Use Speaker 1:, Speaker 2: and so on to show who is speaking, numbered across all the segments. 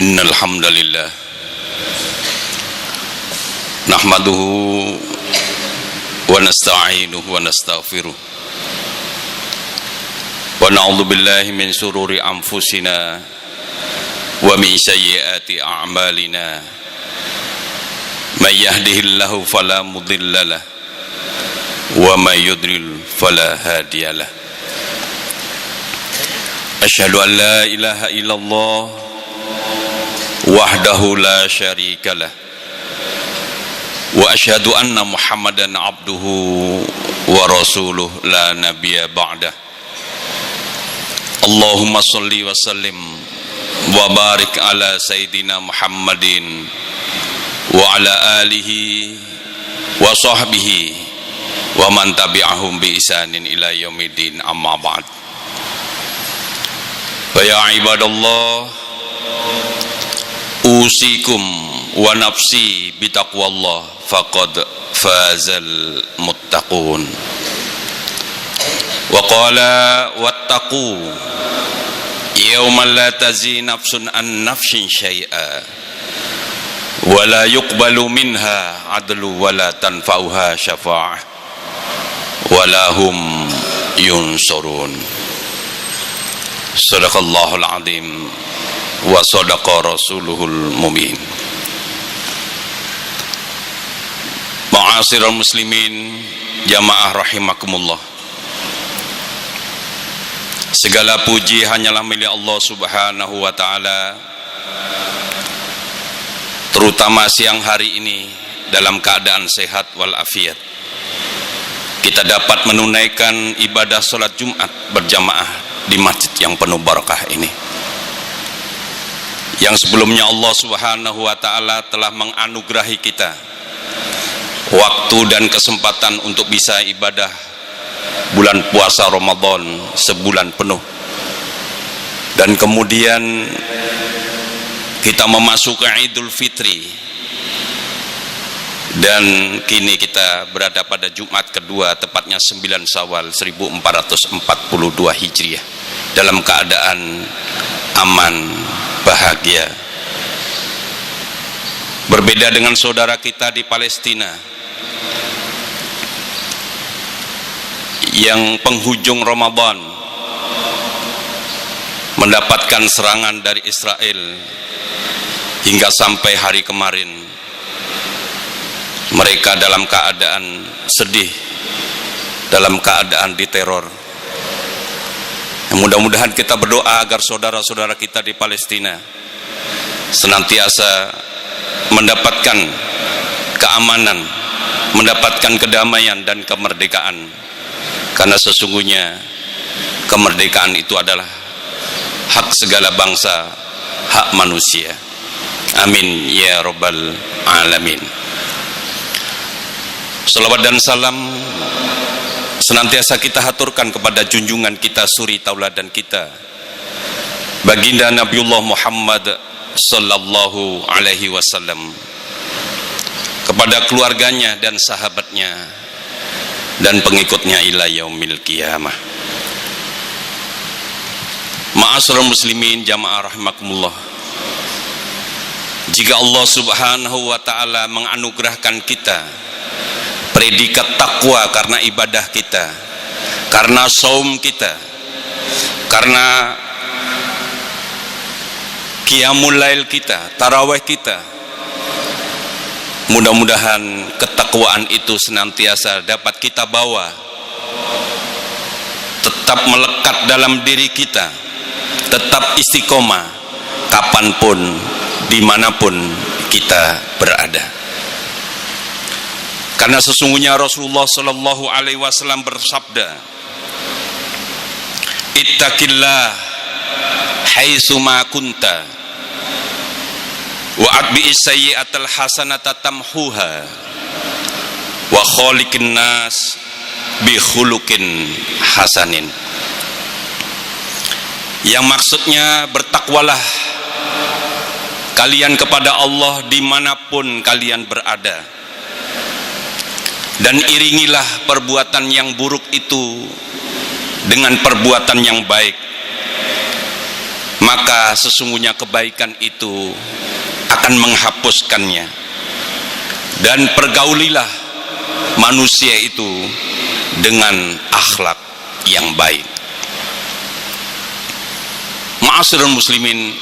Speaker 1: Innal hamdalillah nahmaduhu wa nasta'inuhu wa nastaghfiruh wa na'udzu billahi min shururi anfusina wa min sayyiati a'malina may yahdihillahu fala mudhillalah wa may yudlil fala hadiyalah. Asyhadu an la ilaha illallah wahdahu la syarikalah wa asyhadu anna Muhammadan abduhu wa rasuluh la nabiyya ba'dah. Allahumma shalli wa sallim wa barik ala sayyidina Muhammadin wa ala alihi wa sahbihi wa man tabi'ahum bi ihsanin ila yaumiddin, amma ba'd. Wa ya ibadallah, usikum wa nafsi bitaqwallah faqad fazal muttaqun. Wa qala wattaqu yawman la tazi nafsun an nafsin syai'a wa la yuqbalu minha adlu wa la tanfa'uha syafa'ah wa la hum yunsurun. Sadaqallahul azim wa sadaqa rasuluhul mumin. Ma'asyiral muslimin jamaah rahimakumullah, segala puji hanyalah milik Allah subhanahu wa ta'ala, terutama siang hari ini dalam keadaan sehat walafiat kita dapat menunaikan ibadah sholat Jumat berjamaah di masjid yang penuh barakah ini, yang sebelumnya Allah subhanahu wa ta'ala telah menganugerahi kita waktu dan kesempatan untuk bisa ibadah bulan puasa Ramadan sebulan penuh, dan kemudian kita memasuki Idul Fitri, dan kini kita berada pada Jumat kedua, tepatnya 9 Syawal 1442 Hijriah, dalam keadaan aman, bahagia. Berbeda dengan saudara kita di Palestina yang penghujung Ramadan mendapatkan serangan dari Israel hingga sampai hari kemarin mereka dalam keadaan sedih, dalam keadaan diteror. Mudah-mudahan kita berdoa agar saudara-saudara kita di Palestina senantiasa mendapatkan keamanan, mendapatkan kedamaian dan kemerdekaan, karena sesungguhnya kemerdekaan itu adalah hak segala bangsa, hak manusia. Amin ya rabbal alamin. Salawat dan salam senantiasa kita haturkan kepada junjungan kita, suri tauladan kita, baginda Nabiullah Muhammad sallallahu alaihi wasallam, kepada keluarganya dan sahabatnya dan pengikutnya ila yaumil qiyamah. Ma'asyiral muslimin jamaah rahimakumullah, jika Allah subhanahu wa ta'ala menganugerahkan kita predikat takwa karena ibadah kita, karena saum kita, karena qiyamul lail kita, tarawih kita, mudah-mudahan ketakwaan itu senantiasa dapat kita bawa, tetap melekat dalam diri kita, tetap istiqomah kapanpun, dimanapun kita berada. Karena sesungguhnya Rasulullah sallallahu alaihi wasallam bersabda, ittaqillah haitsu ma kunta wa atbi'is sayyi'atal hasanata tamhuha wa khaliqin nas bi khuluqin hasanin. Yang maksudnya, bertakwalah kalian kepada Allah dimanapun kalian berada, dan iringilah perbuatan yang buruk itu dengan perbuatan yang baik, maka sesungguhnya kebaikan itu akan menghapuskannya. Dan pergaulilah manusia itu dengan akhlak yang baik. Ma'asyiral muslimin,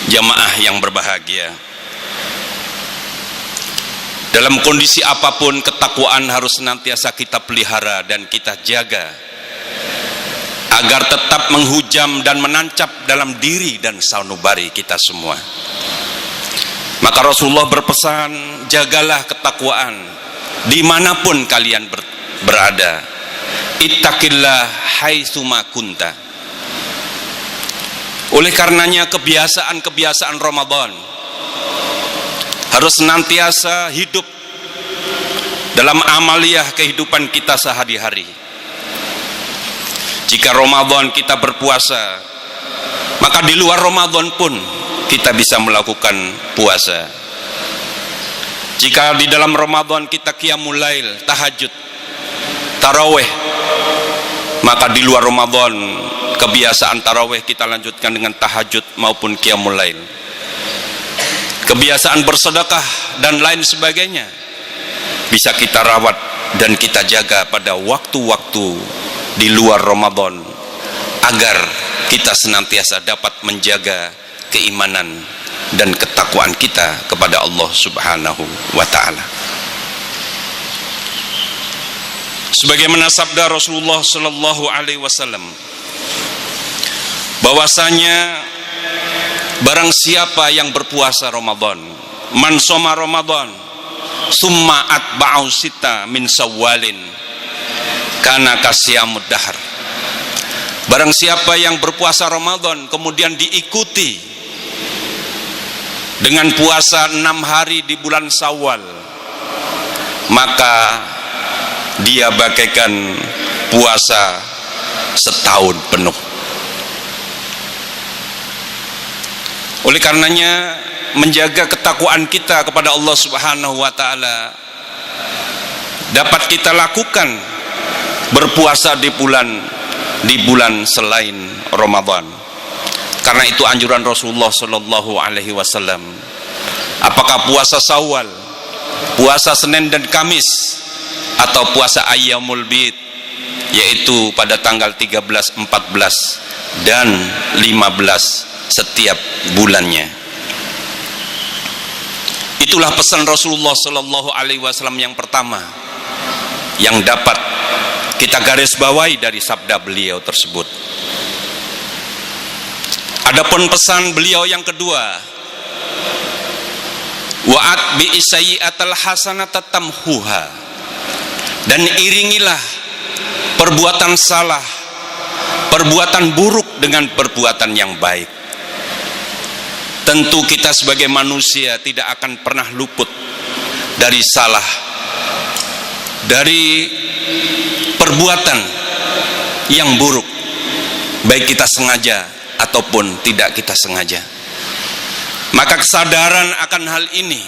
Speaker 1: jamaah yang berbahagia, dalam kondisi apapun ketakwaan harus senantiasa kita pelihara dan kita jaga agar tetap menghujam dan menancap dalam diri dan sanubari kita semua. Maka Rasulullah berpesan, jagalah ketakwaan dimanapun kalian berada. Ittaqillah haitsuma kunta. Oleh karenanya kebiasaan-kebiasaan Ramadan harus senantiasa hidup dalam amaliyah kehidupan kita sehari-hari. Jika Ramadan kita berpuasa, maka di luar Ramadan pun kita bisa melakukan puasa. Jika di dalam Ramadan kita qiyamul lail, tahajud, tarawih, maka di luar Ramadan kebiasaan tarawih kita lanjutkan dengan tahajud maupun qiyamul lail. Kebiasaan bersedekah dan lain sebagainya bisa kita rawat dan kita jaga pada waktu-waktu di luar Ramadan agar kita senantiasa dapat menjaga keimanan dan ketakwaan kita kepada Allah Subhanahu wa ta'ala. Sebagaimana sabda Rasulullah sallallahu alaihi wasallam, bahwasanya barang siapa yang berpuasa Ramadan, man shoma Ramadan summa atba'u sita min Syawalin kana kasyamud dahr. Barang siapa yang berpuasa Ramadan kemudian diikuti dengan puasa 6 hari di bulan Syawal, maka dia bagaikan puasa setahun penuh. Oleh karenanya menjaga ketakwaan kita kepada Allah Subhanahu wa ta'ala dapat kita lakukan berpuasa di bulan selain Ramadan. Karena itu anjuran Rasulullah sallallahu alaihi wasallam. Apakah puasa Syawal, puasa Senin dan Kamis, atau puasa Ayyamul Bid, yaitu pada tanggal 13, 14 dan 15 setiap bulannya. Itulah pesan Rasulullah sallallahu alaihi wasallam yang pertama yang dapat kita garis bawahi dari sabda beliau tersebut. Adapun pesan beliau yang kedua, wa'at bi sayyi'atal hasanata tamhuha, dan iringilah perbuatan salah, perbuatan buruk dengan perbuatan yang baik. Tentu kita sebagai manusia tidak akan pernah luput dari salah, dari perbuatan yang buruk, baik kita sengaja ataupun tidak kita sengaja. Maka kesadaran akan hal ini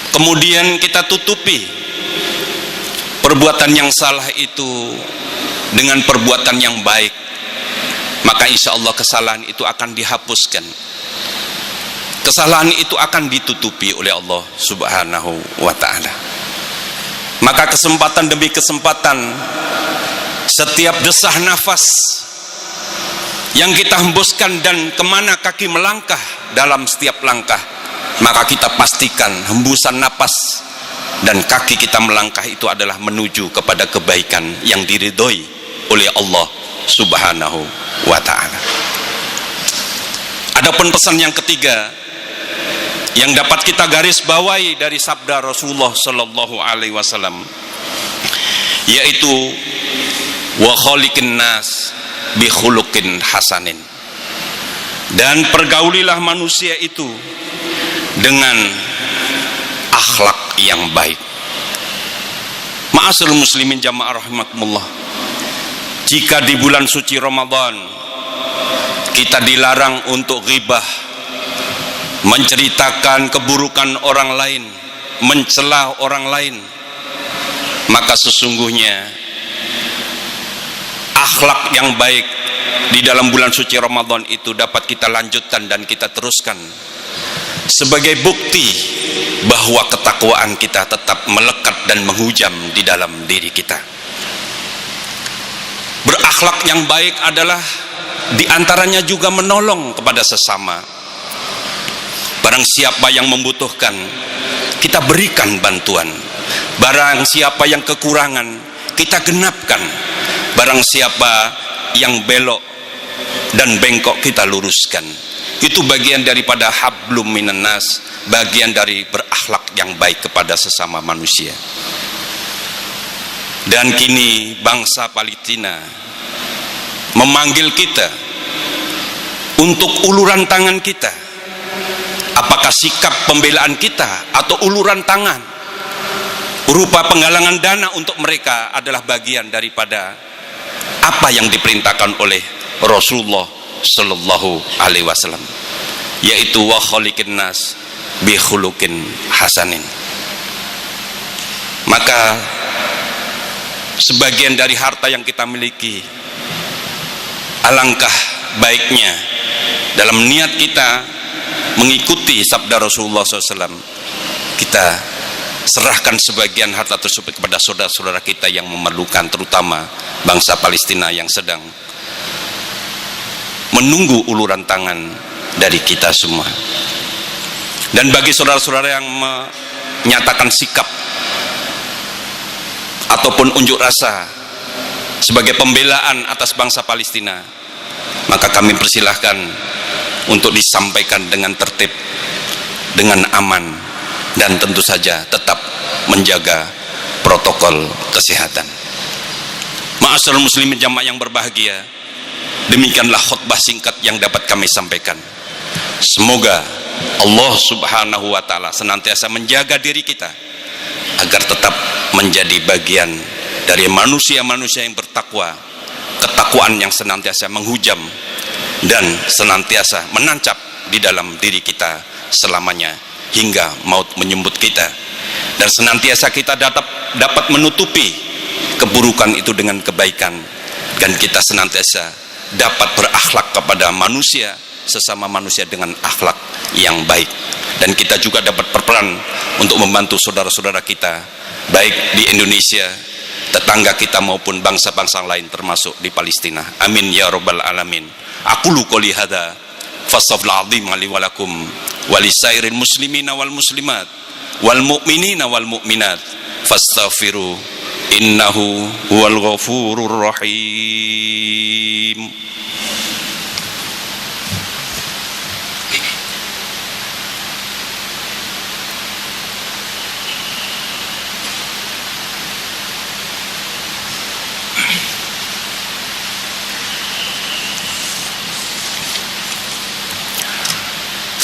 Speaker 1: kemudian kita tutupi perbuatan yang salah itu dengan perbuatan yang baik, maka insya Allah kesalahan itu akan dihapuskan, kesalahan itu akan ditutupi oleh Allah Subhanahu wa ta'ala. Maka kesempatan demi kesempatan, setiap desah nafas yang kita hembuskan dan kemana kaki melangkah dalam setiap langkah, maka kita pastikan hembusan nafas dan kaki kita melangkah itu adalah menuju kepada kebaikan yang diridhoi oleh Allah Subhanahu wa ta'ala. Adapun pesan yang ketiga yang dapat kita garis bawahi dari sabda Rasulullah sallallahu alaihi wasallam, yaitu wa khaliqin nas bi khuluqin hasanin, dan pergaulilah manusia itu dengan akhlak yang baik. Ma'asyiral muslimin jamaah rahimakumullah, jika di bulan suci Ramadan kita dilarang untuk ghibah, menceritakan keburukan orang lain, mencela orang lain, maka sesungguhnya akhlak yang baik di dalam bulan suci Ramadan itu dapat kita lanjutkan dan kita teruskan sebagai bukti bahwa ketakwaan kita tetap melekat dan menghujam di dalam diri kita. Berakhlak yang baik adalah diantaranya juga menolong kepada sesama. Barang siapa yang membutuhkan, kita berikan bantuan. Barang siapa yang kekurangan, kita genapkan. Barang siapa yang belok dan bengkok, kita luruskan. Itu bagian daripada hablum minan nas, bagian dari berakhlak yang baik kepada sesama manusia. Dan kini bangsa Palestina memanggil kita untuk uluran tangan kita. Apakah sikap pembelaan kita atau uluran tangan berupa penggalangan dana untuk mereka adalah bagian daripada apa yang diperintahkan oleh Rasulullah Sallallahu Alaihi Wasallam, yaitu wa khaliqin nas bi khuluqin hasanin. Maka sebagian dari harta yang kita miliki, alangkah baiknya dalam niat kita mengikuti sabda Rasulullah SAW, kita serahkan sebagian harta tersebut kepada saudara-saudara kita yang memerlukan, terutama bangsa Palestina yang sedang menunggu uluran tangan dari kita semua. Dan bagi saudara-saudara yang menyatakan sikap ataupun unjuk rasa sebagai pembelaan atas bangsa Palestina, maka kami persilahkan untuk disampaikan dengan tertib, dengan aman, dan tentu saja tetap menjaga protokol kesehatan. Ma'asyiral muslimin jamaah yang berbahagia, demikianlah khutbah singkat yang dapat kami sampaikan. Semoga Allah Subhanahu wa Ta'ala senantiasa menjaga diri kita agar tetap menjadi bagian dari manusia-manusia yang bertakwa, ketakwaan yang senantiasa menghujam dan senantiasa menancap di dalam diri kita selamanya hingga maut menyambut kita, dan senantiasa kita dapat menutupi keburukan itu dengan kebaikan, dan kita senantiasa dapat berakhlak kepada manusia, sesama manusia dengan akhlak yang baik, dan kita juga dapat berperan untuk membantu saudara-saudara kita baik di Indonesia, tetangga kita maupun bangsa-bangsa lain termasuk di Palestina. Amin ya rabbal alamin. Aqulu qouli hadza fastaghfirullahal azim li wa lakum wa lisairil muslimina wal muslimat wal mu'minina wal mu'minat fastaghfiru innahu huwal ghafurur rahim.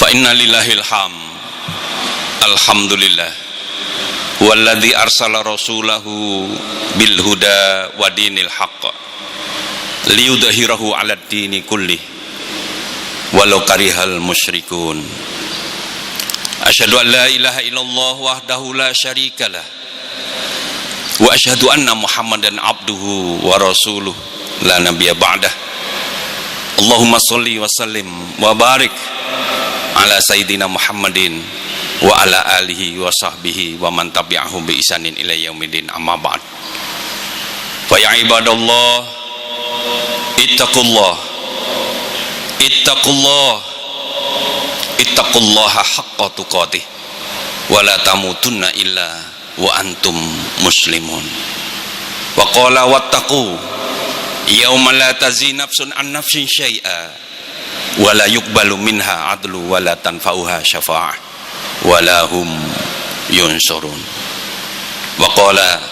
Speaker 1: Fa inna lillahil ham, alhamdulillah, walladzi arsala rasulahu bil huda wa dinil haqq liyudhhirahu 'alad dini kulli walau karihal musyrikun. Asyhadu an la ilaha illallah wahdahu la syarikalah wa asyhadu anna Muhammadan abduhu wa rasuluh la nabiyya ba'dah. Allahumma sholli wa sallim wa barik ala sayyidina Muhammadin wa ala alihi wa sahbihi wa man tabi'ahum bi isanin ila yaumidin, amma ba'd. Fa ya ibadallah ittaqullah ittaqullaha haqqa tuqatih wa la tamutunna illa wa antum muslimun. Wa qala wattaqu yauma la tazi nafsun an nafsin syai'a wala yuqbalu minha adlu wala tanfa'uha syafa'ah wala hum yunsurun. Wa qala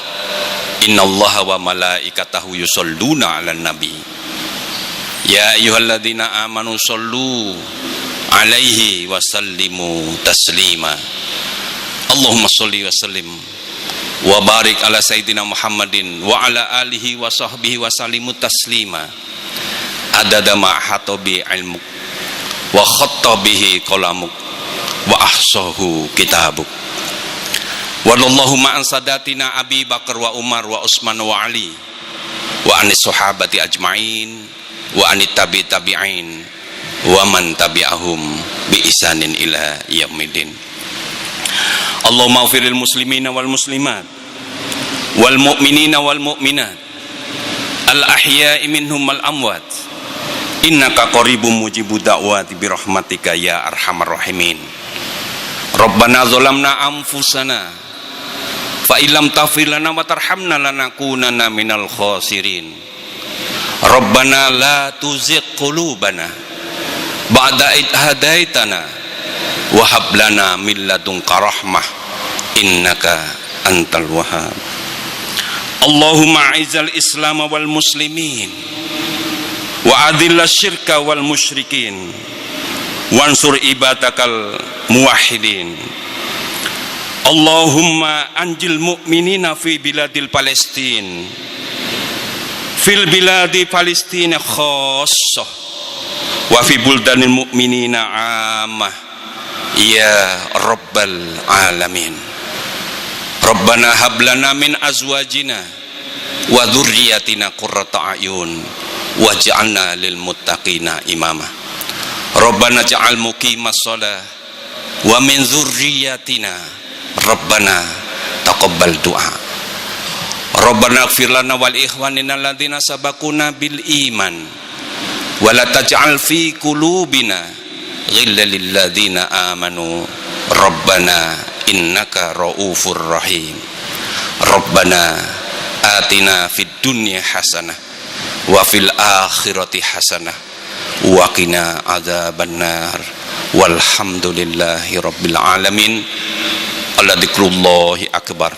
Speaker 1: innallaha wa malaikatahu yusholluna 'alan nabi ya ayyuhalladzina amanu shollu 'alaihi wa sallimu taslima. Allahumma sholli wa sallim wa barik ala sayyidina Muhammadin wa ala alihi wa sahbihi wa sallimu taslima adada ma hatabi ilmuk wa khattabihi qalamuk wa ahsahu kitabuk. Wallahumma an sadatina Abi Bakar wa Umar wa Utsman wa Ali wa anis sahabati ajmain wa anit tabi'in wa man tabi'ahum bi ihsanin ila yaumidin. Allahumma ighfiril muslimina wal muslimat wal mu'minina wal mu'minat al ahya'i minhum wal amwat innaka qaribum mujibud da'wati bi rahmatika ya arhamar rahimin. Rabbana zalamna anfusana fa illam taghfir lana wa tarhamna lanakunanna minal khasirin. Rabbana la tuzigh qulubana ba'da id hadaitana wa hab lana min ladunka rahmah innaka antal wahhab. Allahumma a'izzal islam wal muslimin wa adhillash syirka wal musyrikin wansur ibadakal muwahhidin. Allahumma anjil mu'minina fi biladil Palestin fil biladi Palestina khassah wa fi buldanil mu'minina ammah ya rabbal alamin. Rabbana hablana min azwajina wa dhurriyyatina qurrata a'yun waj'alna lil muttaqina imama. Rabbana ja'al muqimas shalah wa min dzurriyyatina Rabbana taqabbal du'a. Rabbana ighfir lana wal ikhwanina alladzina sabaquna bil iman wa la taj'al fi qulubina ghillan lil ladzina amanu Rabbana innaka raufur rahim. Rabbana atina fid dunya hasanah wa fil akhirati hasanah wa qina adzabannar. Walhamdulillahi rabbil alamin. Alla dzikrullahi akbar.